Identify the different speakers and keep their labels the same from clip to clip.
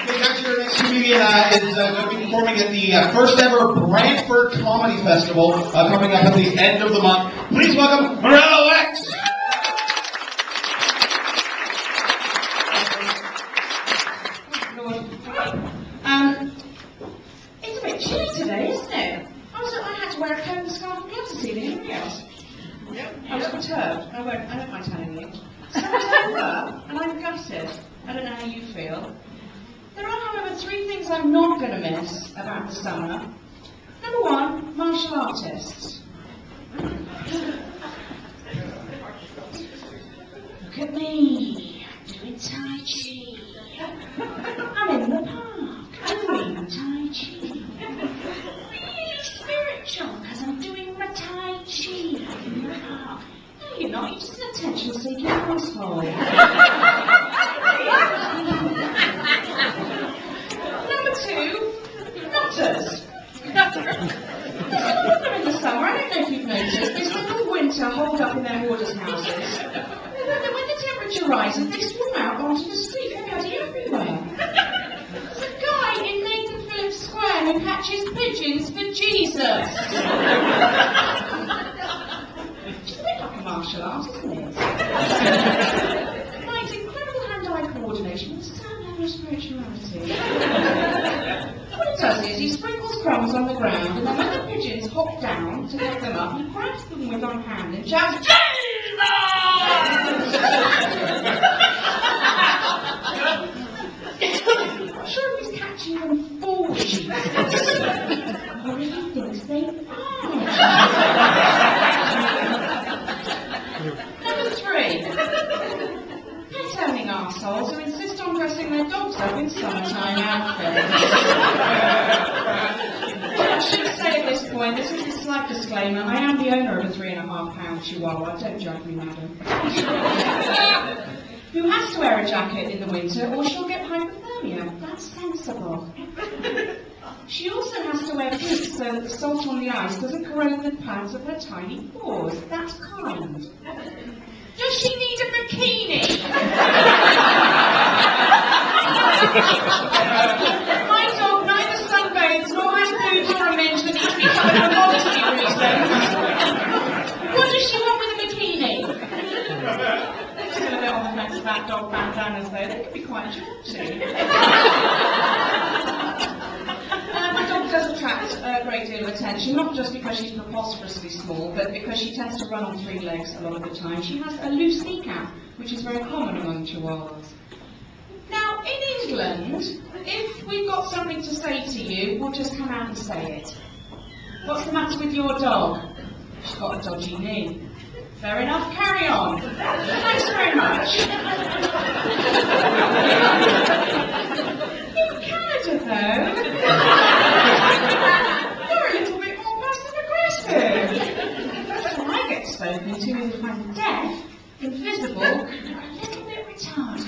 Speaker 1: Okay, next year, next comedian is going to be performing at the first ever Brantford Comedy Festival coming up at the end of the month. Please welcome Marilla Wex.
Speaker 2: It's a bit chilly today, isn't it? I had to wear a coat and scarf and gloves this evening. Anybody else? I was perturbed. I don't mind telling you. So it's over, and I'm gutted. I don't know how you feel. There are, however, 3 things I'm not going to miss about the summer. Number 1, martial artists. Look at me, doing Tai Chi. I'm in the park, doing Tai Chi. Really spiritual, because I'm doing my Tai Chi in the park. No, you're not, you're just an attention-seeking asshole. Number 2, nutters. There's a lot in the summer, I don't know if you've noticed, this little winter holed up in their warders' houses. When the temperature rises, they swarm out onto the street. They're bloody everywhere. There's a guy in Nathan Phillips Square who catches pigeons for Jesus. It's a bit like a martial art, isn't it? Finds incredible hand-eye coordination with some level of spirituality. What he does is he sprinkles crumbs on the ground, and then when the pigeons hop down to pick them up, he grabs them with one hand and shouts, Jesus! I'm sure he's catching them for Jesus. Or he thinks they are. Number 3. Pet-owning arseholes who insist on dressing their dogs up in summertime outfits. I should say at this point, this is a slight disclaimer, I am the owner of a 3.5-pound Chihuahua, don't judge me, madam. Who has to wear a jacket in the winter or she'll get hypothermia. That's sensible. She also has to wear boots so that the salt on the ice doesn't corrode the pads of her tiny paws. That's kind. Does she need a bikini? My dog neither sunbathes nor has boobs or a minge that need to be covered for modesty reasons. What does she want with a bikini? Still a bit on the fence about dog bandanas though. They can be quite jaunty. My dog does attract a great deal of attention, not just because she's preposterously small, but because she tends to run on 3 legs a lot of the time. She has a loose kneecap, which is very common among Chihuahuas. Now, in England, if we've got something to say to you, we'll just come out and say it. What's the matter with your dog? She's got a dodgy knee. Fair enough, carry on. Thanks very much. In Canada, though, you're a little bit more passive-aggressive. So I get spoken to if I'm deaf, invisible, or a little bit retarded.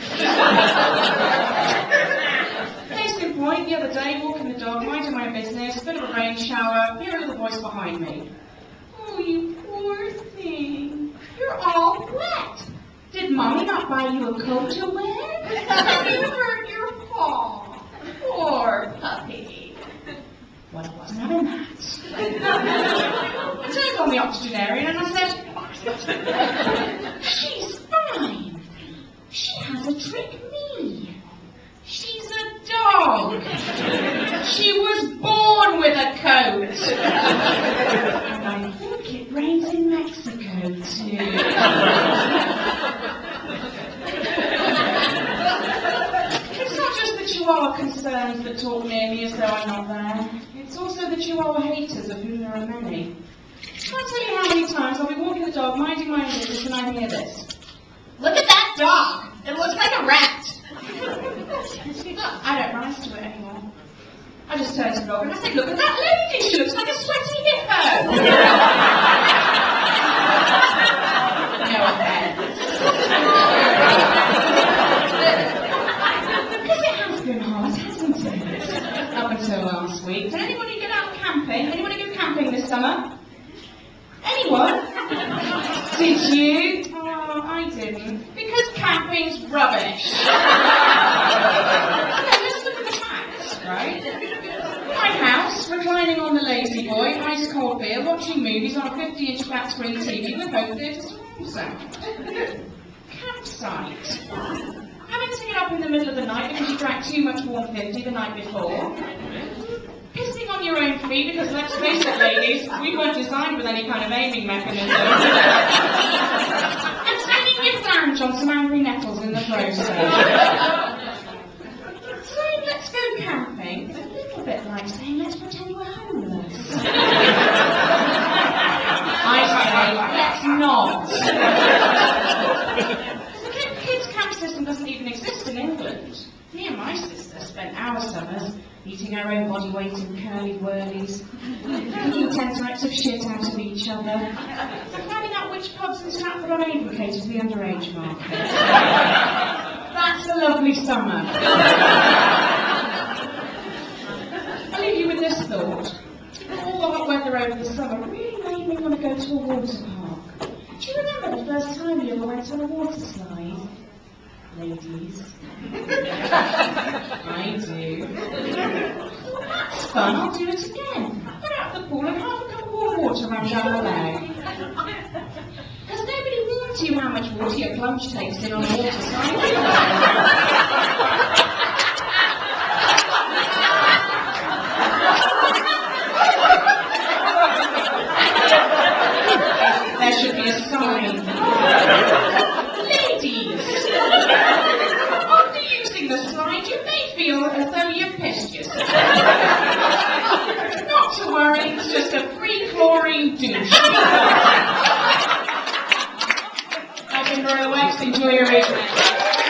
Speaker 2: Case in point, the other day, walking the dog, minding my own business, bit of a rain shower, hear a little voice behind me. Oh, you poor thing. You're all wet. Did Mommy not buy you a coat to wear? You hurt your paw. Poor puppy. Well, I wasn't having that. I turned on the octogenarian and I said, she's fine. She has a trick knee. She's a dog. She was born with a coat. And I think it rains in Mexico too. It's not just the Chihuahua concerns that talk near me as though I'm not there. It's also the Chihuahua haters, of whom there are many. Can't tell you how many times I'll be walking the dog, minding my own business, and I hear this. Look at that dog! It looks like a rat! I don't rise to it anymore. I just turn to the dog and I say, look at that lady! She looks like a sweaty hippo! No offense. Because it has been hot, hasn't it? Up until last week. Did anybody get out camping? Anybody go camping this summer? Anyone? Did you? Oh, I didn't. Because camping's rubbish. Okay, let's look at the watching movies on a 50-inch flat screen TV with home theatre surround sound. Campsite. Having to get up in the middle of the night because you drank too much warm 50 the night before. Pissing on your own feet because, let's face it, ladies, we weren't designed with any kind of aiming mechanism. And taking your flange on some angry nettles in the process. So let's go camping. It's a little bit like saying, let's pretend we're homeless. I say, let's not. The kids' camp system doesn't even exist in England. Me and my sister spent our summers eating our own body weight in curly whirlies, picking 10 types of shit out of each other, and finding out which pubs in Stratford-on-Avon catered to the underage market. That's a lovely summer. I'll leave you with this thought. All the hot weather over the summer really made me want to go to a water park. Do you remember the first time you ever went on a water slide? Ladies. I do. Well, that's fun, I'll do it again. Put out the pool and half a cup of warm water ran down my leg. Because nobody warns you how much water your plunge takes in on a water slide. There should be a sign. Ladies! After using the slide, you may feel as though you've pissed yourself. Not to worry, it's just a free chlorine douche. I've been Marilla Wex, enjoy your evening.